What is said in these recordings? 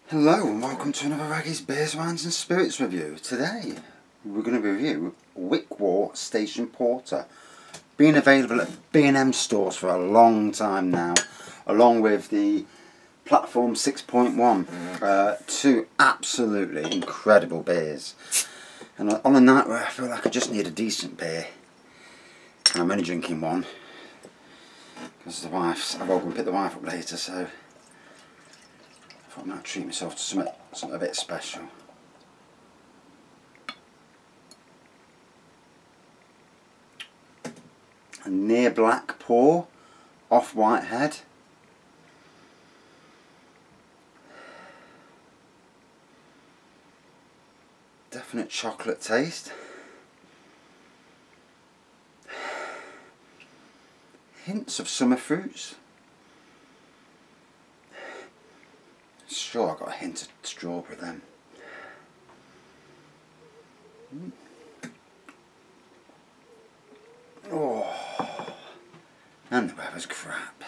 Hello and welcome to another Raggy's Beers, Wines and Spirits review. Today we're going to review WickWar Station Porter. Been available at B&M stores for a long time now, along with the Platform 6.1. Two absolutely incredible beers. And on a night where I feel like I just need a decent beer, and I'm only drinking one because I've all going to pick the wife up later, so I might treat myself to something a bit special. A near black pour, off-white head. Definite chocolate taste. Hints of summer fruits. Sure, I got a hint of strawberry then. Oh, and the weather's crap.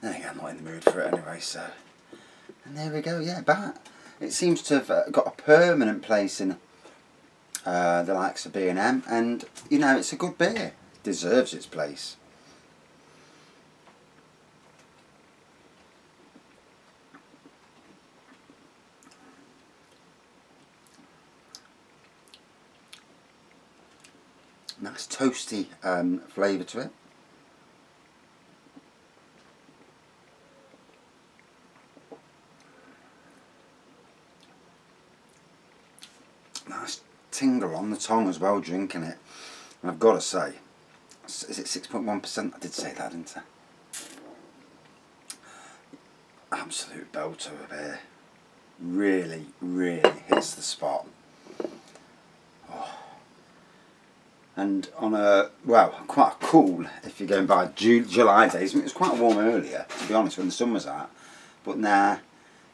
Then again, I'm not in the mood for it anyway, so. And there we go, yeah, but it seems to have got a permanent place in the likes of B&M, and you know, it's a good beer. Deserves its place. Nice toasty flavour to it. Nice tingle on the tongue as well drinking it. And I've got to say, is it 6.1%? I did say that, didn't I? Absolute belter of beer. Really, really hits the spot. And on a, well, quite cool if you're going by July days. I mean, it was quite warm earlier, to be honest, when the sun was out. But now,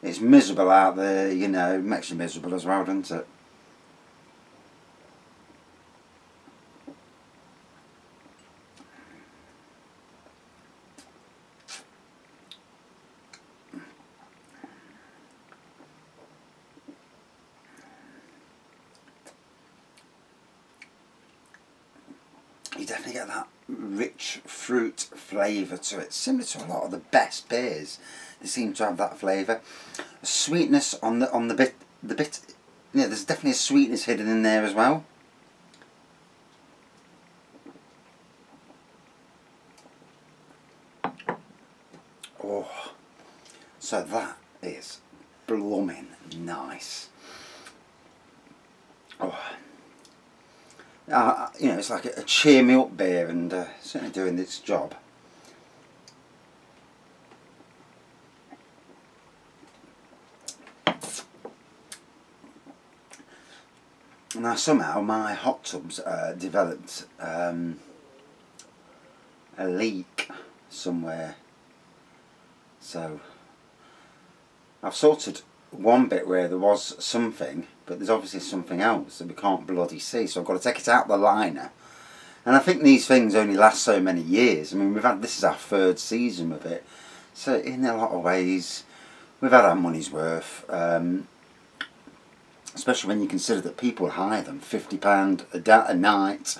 it's miserable out there, you know, makes you miserable as well, doesn't it? You definitely get that rich fruit flavour to it, similar to a lot of the best beers. They seem to have that flavour. A sweetness on the bit. Yeah, there's definitely a sweetness hidden in there as well. Oh, so that is blooming nice. Oh. You know, it's like a cheer me up beer, and certainly doing its job. Now somehow my hot tubs developed a leak somewhere, so I've sorted one bit where there was something, but there's obviously something else that we can't bloody see, so I've got to take it out the liner. And I think these things only last so many years. I mean, this is our third season with it, so in a lot of ways we've had our money's worth, especially when you consider that people hire them £50 a night,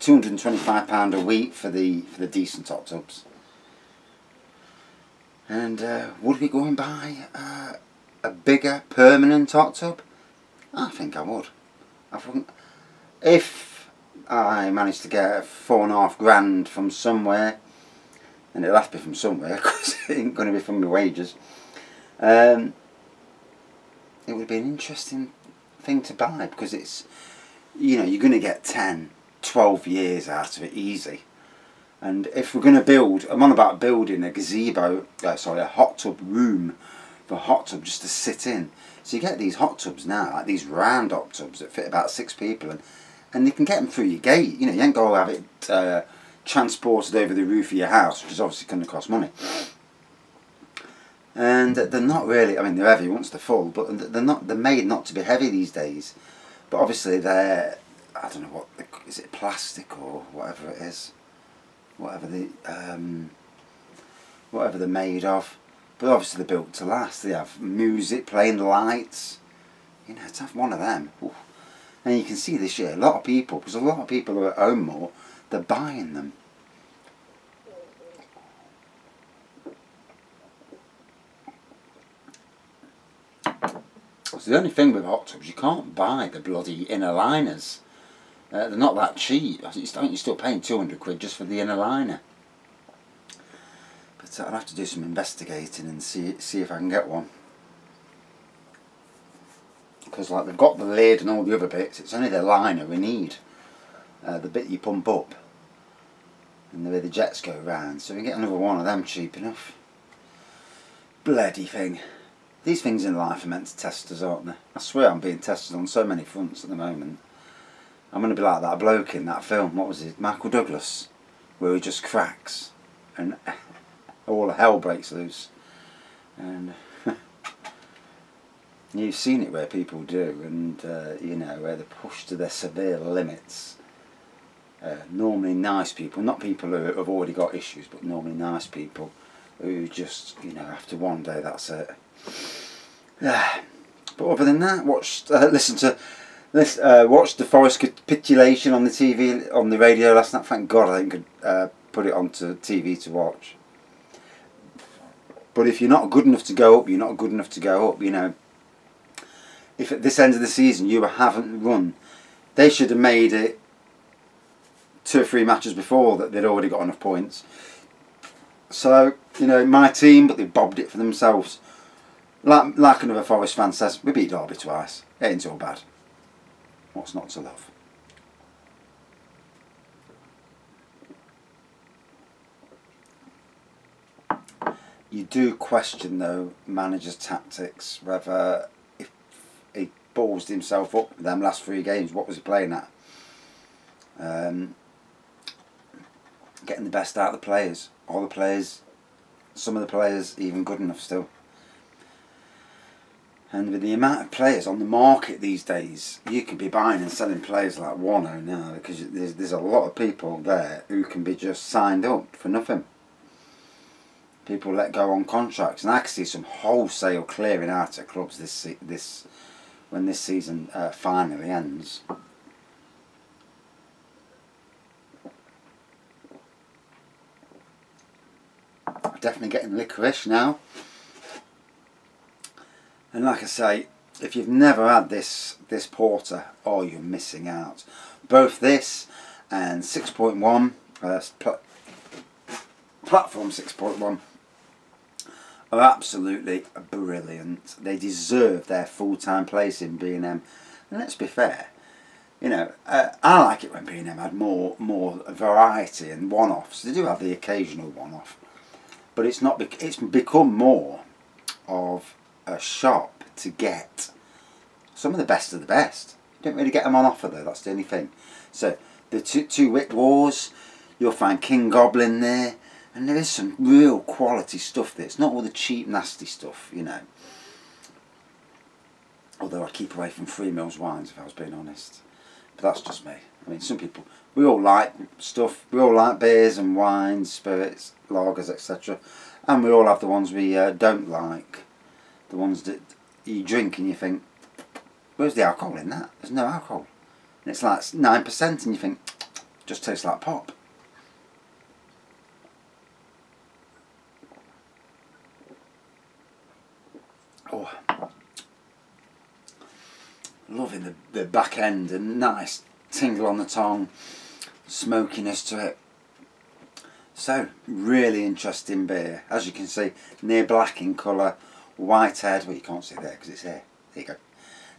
£225 a week for the decent hot tubs. And would we go and buy a bigger permanent hot tub? I think I would. If I managed to get £4.5 grand from somewhere, and it'll have to be from somewhere because it ain't going to be from my wages, it would be an interesting thing to buy, because it's, you know, you're going to get 10, 12 years out of it easy. And if we're going to build, I'm on about building a gazebo, sorry, a hot tub room for a hot tub just to sit in. So you get these hot tubs now, like these round hot tubs that fit about 6 people, and you can get them through your gate. You know, you ain't got to have it transported over the roof of your house, which is obviously going to cost money. And they're not really, I mean, they're heavy once they're full, but they're made not to be heavy these days. But obviously they're, I don't know what, is it plastic or whatever it is? Whatever they're made of. But obviously they're built to last. They have music playing, the lights. You know, to have one of them. Ooh. And you can see this year, a lot of people, because a lot of people are at home more, they're buying them. So the only thing with hot tubs, you can't buy the bloody inner liners. They're not that cheap. I think you're still paying 200 quid just for the inner liner. But I'll have to do some investigating and see if I can get one. Because like they've got the lid and all the other bits, it's only the liner we need. The bit you pump up. And the way the jets go round. So we can get another one of them cheap enough. Bloody thing. These things in life are meant to test us, aren't they? I swear I'm being tested on so many fronts at the moment. I'm going to be like that bloke in that film, what was it, Michael Douglas, where he just cracks and all hell breaks loose. And you've seen it where people do, and you know, where they're pushed to their severe limits. Normally nice people, not people who have already got issues, but normally nice people who just, you know, after one day that's it. Yeah. But other than that, watched the forest capitulation on the TV, on the radio last night. Thank God I didn't put it onto TV to watch. But if you're not good enough to go up, you're not good enough to go up, you know. If at this end of the season you haven't run, they should have made it 2 or 3 matches before that they'd already got enough points. So, you know, my team, but they bobbed it for themselves. Like another Forest fan says, we beat Derby twice. It ain't so bad. What's not to love? You do question, though, manager's tactics, whether if he ballsed himself up them last 3 games, what was he playing at? Getting the best out of the players. All the players, some of the players even good enough still. And with the amount of players on the market these days, you can be buying and selling players like Wano now, because there's a lot of people there who can be just signed up for nothing. People let go on contracts, and I can see some wholesale clearing out at clubs when this season finally ends. Definitely getting licorice now. And like I say, if you've never had this porter, oh, you're missing out. Both this and 6.1, platform 6.1, are absolutely brilliant. They deserve their full-time place in B&M. And let's be fair, you know, I like it when B&M had more variety and one-offs. They do have the occasional one-off, but it's become more of a shop to get some of the best. You don't really get them on offer though, that's the only thing. So the two WickWars, you'll find King Goblin there, and there is some real quality stuff there. It's not all the cheap nasty stuff, you know. Although I keep away from Free Mills wines if I was being honest. But that's just me. I mean, some people, we all like stuff, we all like beers and wines, spirits, lagers, etc. And we all have the ones we don't like. The ones that you drink and you think, where's the alcohol in that? There's no alcohol. And it's like 9% and you think, just tastes like pop. Oh, loving the back end, and nice tingle on the tongue, smokiness to it. So, really interesting beer. As you can see, near black in colour, white head. Well, you can't see there because it's here. There you go.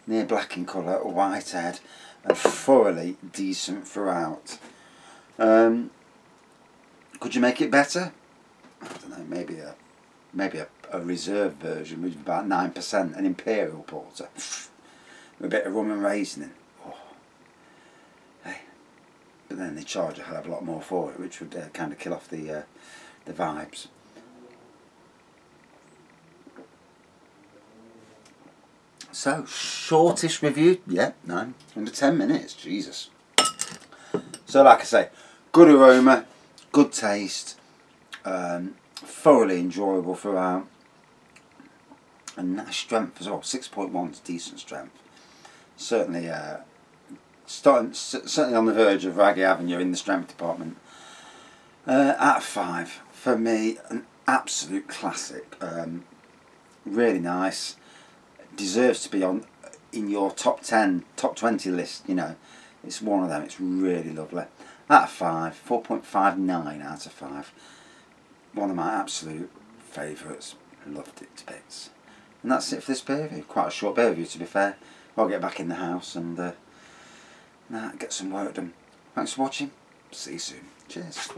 Near black in colour, white head, and thoroughly decent throughout. Could you make it better? I don't know. Maybe a reserve version with about 9%, an imperial porter with a bit of rum and raisin. Oh. Hey. But then they charge a hell of a lot more for it, which would kind of kill off the vibes. So, shortish review, yeah, no, under 10 minutes, Jesus. So like I say, good aroma, good taste, thoroughly enjoyable throughout. And nice strength as well. 6.1 is decent strength. Certainly, certainly on the verge of Raggy Avenue in the strength department. Out of 5, for me, an absolute classic. Really nice. Deserves to be in your top 10, top 20 list. You know, it's one of them. It's really lovely. Out of 5, 4.59 out of 5. One of my absolute favourites. Loved it to bits. And that's it for this beer review. Quite a short beer review, to be fair. I'll get back in the house and get some work done. Thanks for watching. See you soon. Cheers.